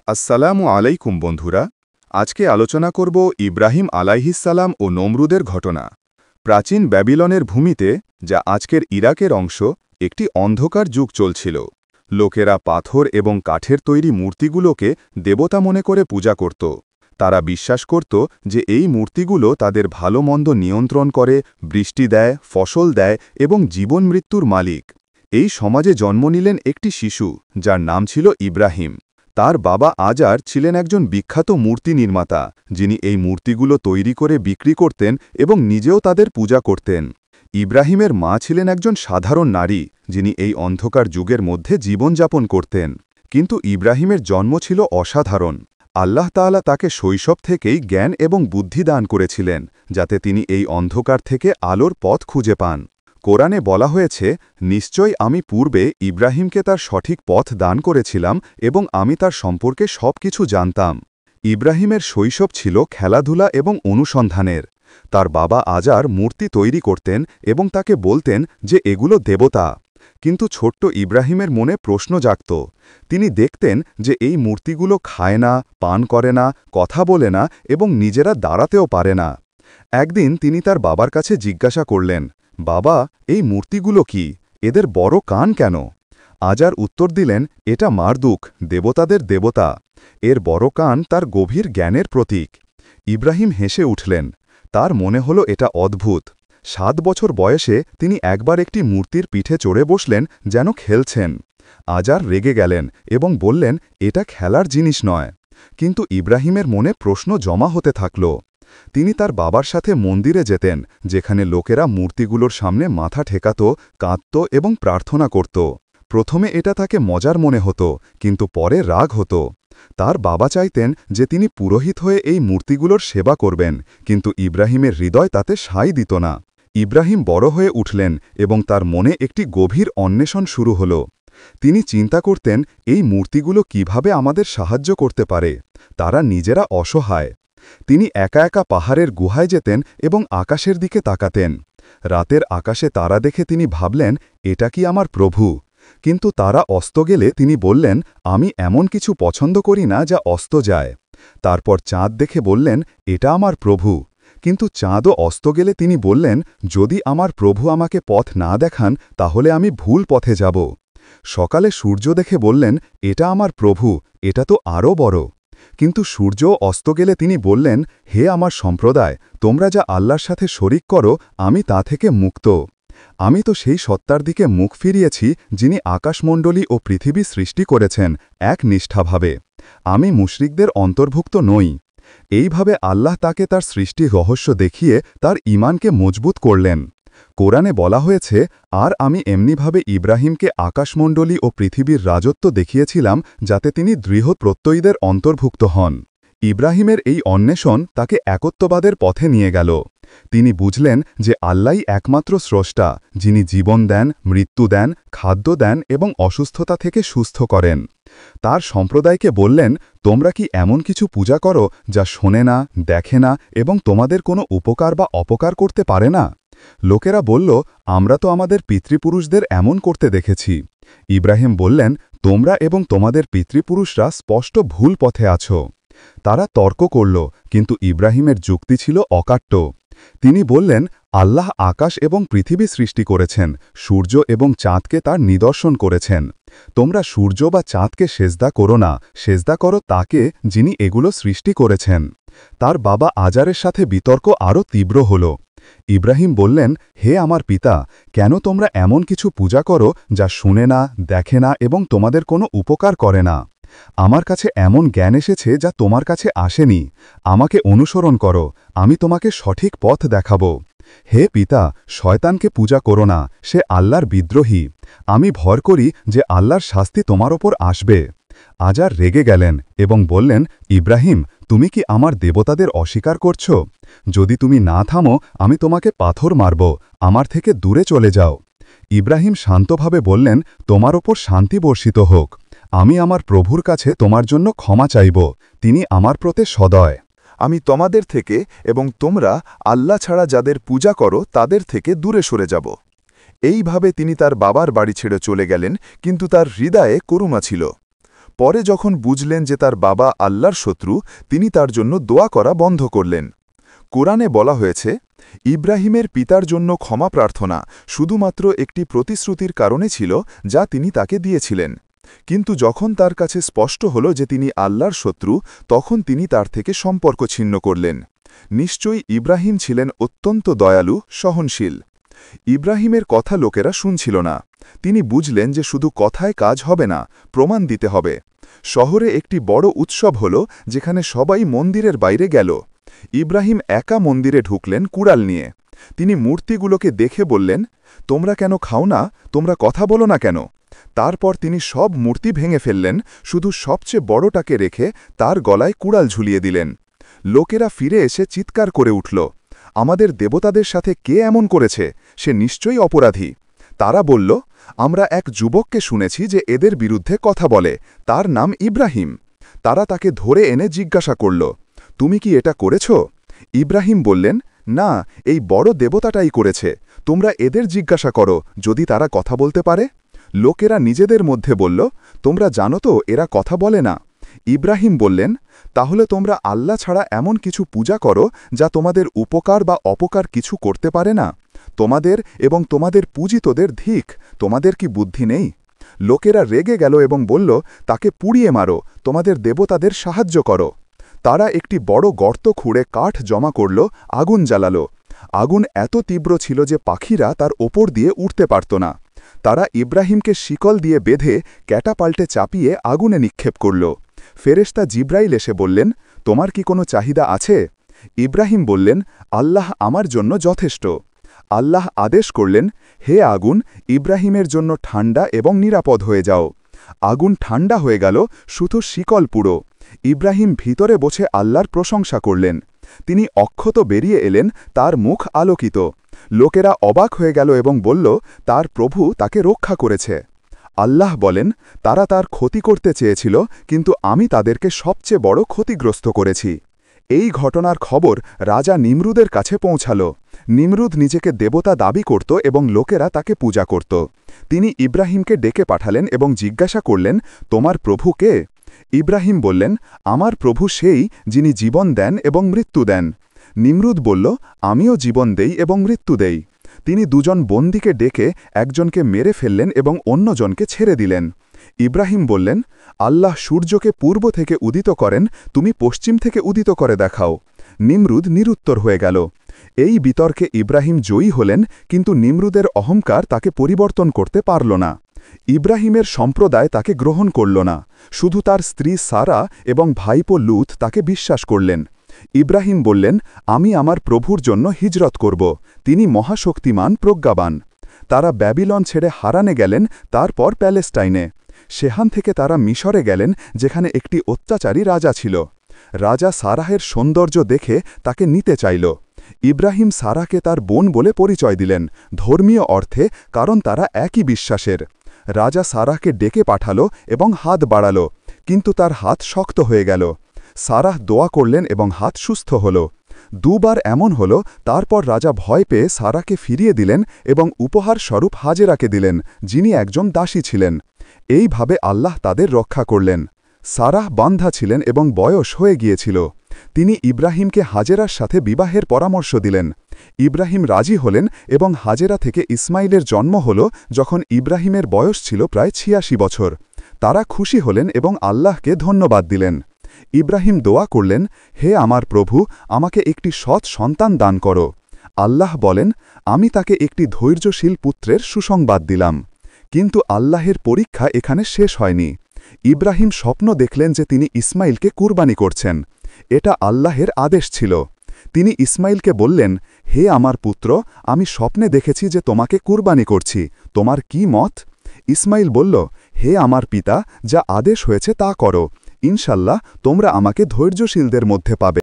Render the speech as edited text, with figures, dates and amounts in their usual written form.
আসসালামু আলাইকুম বন্ধুরা। আজকে আলোচনা করব ইব্রাহিম আলাইহিসসালাম ও নমরুদের ঘটনা। প্রাচীন ব্যাবিলনের ভূমিতে, যা আজকের ইরাকের অংশ, একটি অন্ধকার যুগ চলছিল। লোকেরা পাথর এবং কাঠের তৈরি মূর্তিগুলোকে দেবতা মনে করে পূজা করত। তারা বিশ্বাস করত যে এই মূর্তিগুলো তাদের ভালো মন্দ নিয়ন্ত্রণ করে, বৃষ্টি দেয়, ফসল দেয় এবং জীবন মৃত্যুর মালিক। এই সমাজে জন্ম নিলেন একটি শিশু, যার নাম ছিল ইব্রাহিম। তার বাবা আজার ছিলেন একজন বিখ্যাত মূর্তি নির্মাতা, যিনি এই মূর্তিগুলো তৈরি করে বিক্রি করতেন এবং নিজেও তাদের পূজা করতেন। ইব্রাহিমের মা ছিলেন একজন সাধারণ নারী, যিনি এই অন্ধকার যুগের মধ্যে জীবনযাপন করতেন। কিন্তু ইব্রাহিমের জন্ম ছিল অসাধারণ। আল্লাহ তাআলা তাকে শৈশব থেকেই জ্ঞান এবং বুদ্ধি দান করেছিলেন, যাতে তিনি এই অন্ধকার থেকে আলোর পথ খুঁজে পান। কোরআনে বলা হয়েছে, নিশ্চয় আমি পূর্বে ইব্রাহিমকে তার সঠিক পথ দান করেছিলাম এবং আমি তার সম্পর্কে সবকিছু জানতাম। ইব্রাহিমের শৈশব ছিল খেলাধুলা এবং অনুসন্ধানের। তার বাবা আজার মূর্তি তৈরি করতেন এবং তাকে বলতেন যে এগুলো দেবতা। কিন্তু ছোট্ট ইব্রাহিমের মনে প্রশ্ন জাগত। তিনি দেখতেন যে এই মূর্তিগুলো খায় না, পান করে না, কথা বলে না এবং নিজেরা দাঁড়াতেও পারে না। একদিন তিনি তার বাবার কাছে জিজ্ঞাসা করলেন, বাবা, এই মূর্তিগুলো কি? এদের বড় কান কেন? আজার উত্তর দিলেন, এটা মারদুক, দেবতাদের দেবতা। এর বড় কান তার গভীর জ্ঞানের প্রতীক। ইব্রাহিম হেসে উঠলেন। তার মনে হল এটা অদ্ভুত। 7 বছর বয়সে তিনি একবার একটি মূর্তির পিঠে চড়ে বসলেন, যেন খেলছেন। আজার রেগে গেলেন এবং বললেন, এটা খেলার জিনিস নয়। কিন্তু ইব্রাহিমের মনে প্রশ্ন জমা হতে থাকল। তিনি তার বাবার সাথে মন্দিরে যেতেন, যেখানে লোকেরা মূর্তিগুলোর সামনে মাথা ঠেকাত, কাঁদত এবং প্রার্থনা করত। প্রথমে এটা তাকে মজার মনে হতো, কিন্তু পরে রাগ হতো। তার বাবা চাইতেন যে তিনি পুরোহিত হয়ে এই মূর্তিগুলোর সেবা করবেন, কিন্তু ইব্রাহিমের হৃদয় তাতে সায় দিত না। ইব্রাহিম বড় হয়ে উঠলেন এবং তার মনে একটি গভীর অন্বেষণ শুরু হল। তিনি চিন্তা করতেন, এই মূর্তিগুলো কিভাবে আমাদের সাহায্য করতে পারে। তারা নিজেরা অসহায়। তিনি একা একা পাহাড়ের গুহায় যেতেন এবং আকাশের দিকে তাকাতেন। রাতের আকাশে তারা দেখে তিনি ভাবলেন, এটা কি আমার প্রভু? কিন্তু তারা অস্ত গেলে তিনি বললেন, আমি এমন কিছু পছন্দ করি না যা অস্ত যায়। তারপর চাঁদ দেখে বললেন, এটা আমার প্রভু। কিন্তু চাঁদও অস্ত গেলে তিনি বললেন, যদি আমার প্রভু আমাকে পথ না দেখান, তাহলে আমি ভুল পথে যাব। সকালে সূর্য দেখে বললেন, এটা আমার প্রভু, এটা তো আরও বড়। কিন্তু সূর্য অস্ত গেলে তিনি বললেন, হে আমার সম্প্রদায়, তোমরা যা আল্লাহর সাথে শরিক করো, আমি তা থেকে মুক্ত। আমি তো সেই সত্তার দিকে মুখ ফিরিয়েছি, যিনি আকাশমণ্ডলী ও পৃথিবী সৃষ্টি করেছেন এক নিষ্ঠাভাবে। আমি মুশরিকদের অন্তর্ভুক্ত নই। এইভাবে আল্লাহ তাকে তার সৃষ্টি রহস্য দেখিয়ে তার ঈমানকে মজবুত করলেন। কোরআনে বলা হয়েছে, আর আমি এমনিভাবে ইব্রাহিমকে আকাশমণ্ডলী ও পৃথিবীর রাজত্ব দেখিয়েছিলাম, যাতে তিনি দৃঢ় প্রত্যয়ীদের অন্তর্ভুক্ত হন। ইব্রাহিমের এই অন্বেষণ তাকে একত্ববাদের পথে নিয়ে গেল। তিনি বুঝলেন যে আল্লাহই একমাত্র স্রষ্টা, যিনি জীবন দেন, মৃত্যু দেন, খাদ্য দেন এবং অসুস্থতা থেকে সুস্থ করেন। তার সম্প্রদায়কে বললেন, তোমরা কি এমন কিছু পূজা করো যা শোনে না, দেখে না এবং তোমাদের কোনো উপকার বা অপকার করতে পারে না? লোকেরা বলল, আমরা তো আমাদের পিতৃপুরুষদের এমন করতে দেখেছি। ইব্রাহিম বললেন, তোমরা এবং তোমাদের পিতৃপুরুষরা স্পষ্ট ভুল পথে আছো। তারা তর্ক করল, কিন্তু ইব্রাহিমের যুক্তি ছিল অকাট্য। তিনি বললেন, আল্লাহ আকাশ এবং পৃথিবী সৃষ্টি করেছেন, সূর্য এবং চাঁদকে তার নিদর্শন করেছেন। তোমরা সূর্য বা চাঁদকে সেজদা করো না, সেজদা করো তাকে, যিনি এগুলো সৃষ্টি করেছেন। তার বাবা আজারের সাথে বিতর্ক আরও তীব্র হল। ইব্রাহিম বললেন, হে আমার পিতা, কেন তোমরা এমন কিছু পূজা করো যা শুনে না, দেখে না এবং তোমাদের কোনো উপকার করে না? আমার কাছে এমন জ্ঞান এসেছে যা তোমার কাছে আসেনি। আমাকে অনুসরণ করো, আমি তোমাকে সঠিক পথ দেখাব। হে পিতা, শয়তানকে পূজা করো না, সে আল্লাহর বিদ্রোহী। আমি ভয় করি যে আল্লাহর শাস্তি তোমার ওপর আসবে। আজার রেগে গেলেন এবং বললেন, ইব্রাহিম, তুমি কি আমার দেবতাদের অস্বীকার করছ? যদি তুমি না থামো, আমি তোমাকে পাথর মারব, আমার থেকে দূরে চলে যাও। ইব্রাহিম শান্তভাবে বললেন, তোমার ওপর শান্তি বর্ষিত হোক। আমি আমার প্রভুর কাছে তোমার জন্য ক্ষমা চাইব, তিনি আমার প্রতি সদয়। আমি তোমাদের থেকে এবং তোমরা আল্লাহ ছাড়া যাদের পূজা করো তাদের থেকে দূরে সরে যাব। এইভাবে তিনি তার বাবার বাড়ি ছেড়ে চলে গেলেন, কিন্তু তার হৃদয়ে করুণা ছিল। পরে যখন বুঝলেন যে তার বাবা আল্লাহর শত্রু, তিনি তার জন্য দোয়া করা বন্ধ করলেন। কোরআনে বলা হয়েছে, ইব্রাহিমের পিতার জন্য ক্ষমা প্রার্থনা শুধুমাত্র একটি প্রতিশ্রুতির কারণে ছিল যা তিনি তাকে দিয়েছিলেন। কিন্তু যখন তার কাছে স্পষ্ট হল যে তিনি আল্লাহর শত্রু, তখন তিনি তার থেকে সম্পর্ক ছিন্ন করলেন। নিশ্চয়ই ইব্রাহিম ছিলেন অত্যন্ত দয়ালু, সহনশীল। ইব্রাহিমের কথা লোকেরা শুনছিল না। তিনি বুঝলেন যে শুধু কথায় কাজ হবে না, প্রমাণ দিতে হবে। শহরে একটি বড় উৎসব হল, যেখানে সবাই মন্দিরের বাইরে গেল। ইব্রাহিম একা মন্দিরে ঢুকলেন কুড়াল নিয়ে। তিনি মূর্তিগুলোকে দেখে বললেন, তোমরা কেন খাও না, তোমরা কথা বলো না কেন? তারপর তিনি সব মূর্তি ভেঙে ফেললেন, শুধু সবচেয়ে বড়টাকে রেখে তার গলায় কুড়াল ঝুলিয়ে দিলেন। লোকেরা ফিরে এসে চিৎকার করে উঠল, আমাদের দেবতাদের সাথে কে এমন করেছে? সে নিশ্চয়ই অপরাধী। তারা বলল, আমরা এক যুবককে শুনেছি যে এদের বিরুদ্ধে কথা বলে, তার নাম ইব্রাহিম। তারা তাকে ধরে এনে জিজ্ঞাসা করল, তুমি কি এটা করেছ? ইব্রাহিম বললেন, না, এই বড় দেবতাটাই করেছে। তোমরা এদের জিজ্ঞাসা করো, যদি তারা কথা বলতে পারে। লোকেরা নিজেদের মধ্যে বলল, তোমরা জানো তো এরা কথা বলে না। ইব্রাহিম বললেন, তাহলে তোমরা আল্লাহ ছাড়া এমন কিছু পূজা করো যা তোমাদের উপকার বা অপকার কিছু করতে পারে না। তোমাদের এবং তোমাদের পূজিতদের ধিক, তোমাদের কি বুদ্ধি নেই? লোকেরা রেগে গেল এবং বলল, তাকে পুড়িয়ে মারো, তোমাদের দেবতাদের সাহায্য করো। তারা একটি বড় গর্ত খুঁড়ে কাঠ জমা করল, আগুন জ্বালালো। আগুন এত তীব্র ছিল যে পাখিরা তার ওপর দিয়ে উঠতে পারত না। তারা ইব্রাহিমকে শিকল দিয়ে বেঁধে ক্যাটাপাল্টে চাপিয়ে আগুনে নিক্ষেপ করল। ফেরেশতা জিব্রাইল এসে বললেন, তোমার কি কোনো চাহিদা আছে? ইব্রাহিম বললেন, আল্লাহ আমার জন্য যথেষ্ট। আল্লাহ আদেশ করলেন, হে আগুন, ইব্রাহিমের জন্য ঠান্ডা এবং নিরাপদ হয়ে যাও। আগুন ঠান্ডা হয়ে গেল, শুধু শিকল পুড়ো। ইব্রাহিম ভিতরে বসে আল্লাহর প্রশংসা করলেন। তিনি অক্ষত বেরিয়ে এলেন, তার মুখ আলোকিত। লোকেরা অবাক হয়ে গেল এবং বলল, তার প্রভু তাকে রক্ষা করেছে। আল্লাহ বলেন, তারা তার ক্ষতি করতে চেয়েছিল, কিন্তু আমি তাদেরকে সবচেয়ে বড় ক্ষতিগ্রস্ত করেছি। এই ঘটনার খবর রাজা নিমরুদের কাছে পৌঁছাল। নিমরুদ নিজেকে দেবতা দাবি করত এবং লোকেরা তাকে পূজা করত। তিনি ইব্রাহিমকে ডেকে পাঠালেন এবং জিজ্ঞাসা করলেন, তোমার প্রভু কে? ইব্রাহিম বললেন, আমার প্রভু সেই যিনি জীবন দেন এবং মৃত্যু দেন। নিমরুদ বলল, আমিও জীবন দেই এবং মৃত্যু দেই। তিনি দুজন বন্দীকে ডেকে একজনকে মেরে ফেললেন এবং অন্যজনকে ছেড়ে দিলেন। ইব্রাহিম বললেন, আল্লাহ সূর্যকে পূর্ব থেকে উদিত করেন, তুমি পশ্চিম থেকে উদিত করে দেখাও। নিমরুদ নিরুত্তর হয়ে গেল। এই বিতর্কে ইব্রাহিম জয়ী হলেন, কিন্তু নিমরুদের অহংকার তাকে পরিবর্তন করতে পারল না। ইব্রাহিমের সম্প্রদায় তাকে গ্রহণ করল না। শুধু তার স্ত্রী সারা এবং ভাইপো লুত তাকে বিশ্বাস করলেন। ইব্রাহিম বললেন, আমি আমার প্রভুর জন্য হিজরত করব, তিনি মহাশক্তিমান, প্রজ্ঞাবান। তারা ব্যাবিলন ছেড়ে হারানে গেলেন, তারপর প্যালেস্টাইনে। সেখান থেকে তারা মিশরে গেলেন, যেখানে একটি অত্যাচারী রাজা ছিল। রাজা সারাহের সৌন্দর্য দেখে তাকে নিতে চাইল। ইব্রাহিম সারাকে তার বোন বলে পরিচয় দিলেন, ধর্মীয় অর্থে, কারণ তারা একই বিশ্বাসের। রাজা সারাহকে ডেকে পাঠাল এবং হাত বাড়াল, কিন্তু তার হাত শক্ত হয়ে গেল। সারাহ দোয়া করলেন এবং হাত সুস্থ হল। দুবার এমন হল, তারপর রাজা ভয় পেয়ে সারাকে ফিরিয়ে দিলেন এবং উপহার স্বরূপ হাজেরাকে দিলেন, যিনি একজন দাসী ছিলেন। এইভাবে আল্লাহ তাদের রক্ষা করলেন। সারাহ বান্ধা ছিলেন এবং বয়স হয়ে গিয়েছিল। তিনি ইব্রাহিমকে হাজেরার সাথে বিবাহের পরামর্শ দিলেন। ইব্রাহিম রাজি হলেন এবং হাজেরা থেকে ইসমাইলের জন্ম হল যখন ইব্রাহিমের বয়স ছিল প্রায় ৮৬ বছর। তারা খুশি হলেন এবং আল্লাহকে ধন্যবাদ দিলেন। ইব্রাহিম দোয়া করলেন, হে আমার প্রভু, আমাকে একটি সৎ সন্তান দান করো। আল্লাহ বলেন, আমি তাকে একটি ধৈর্যশীল পুত্রের সুসংবাদ দিলাম। কিন্তু আল্লাহের পরীক্ষা এখানে শেষ হয়নি। ইব্রাহিম স্বপ্ন দেখলেন যে তিনি ইসমাইলকে কুরবানি করছেন। এটা আল্লাহের আদেশ ছিল। তিনি ইসমাইলকে বললেন, হে আমার পুত্র, আমি স্বপ্নে দেখেছি যে তোমাকে কুরবানি করছি, তোমার কি মত? ইসমাইল বলল, হে আমার পিতা, যা আদেশ হয়েছে তা করো। ইনশাল্লাহ তোমরা আমাকে ধৈর্যশীলদের মধ্যে পাবে।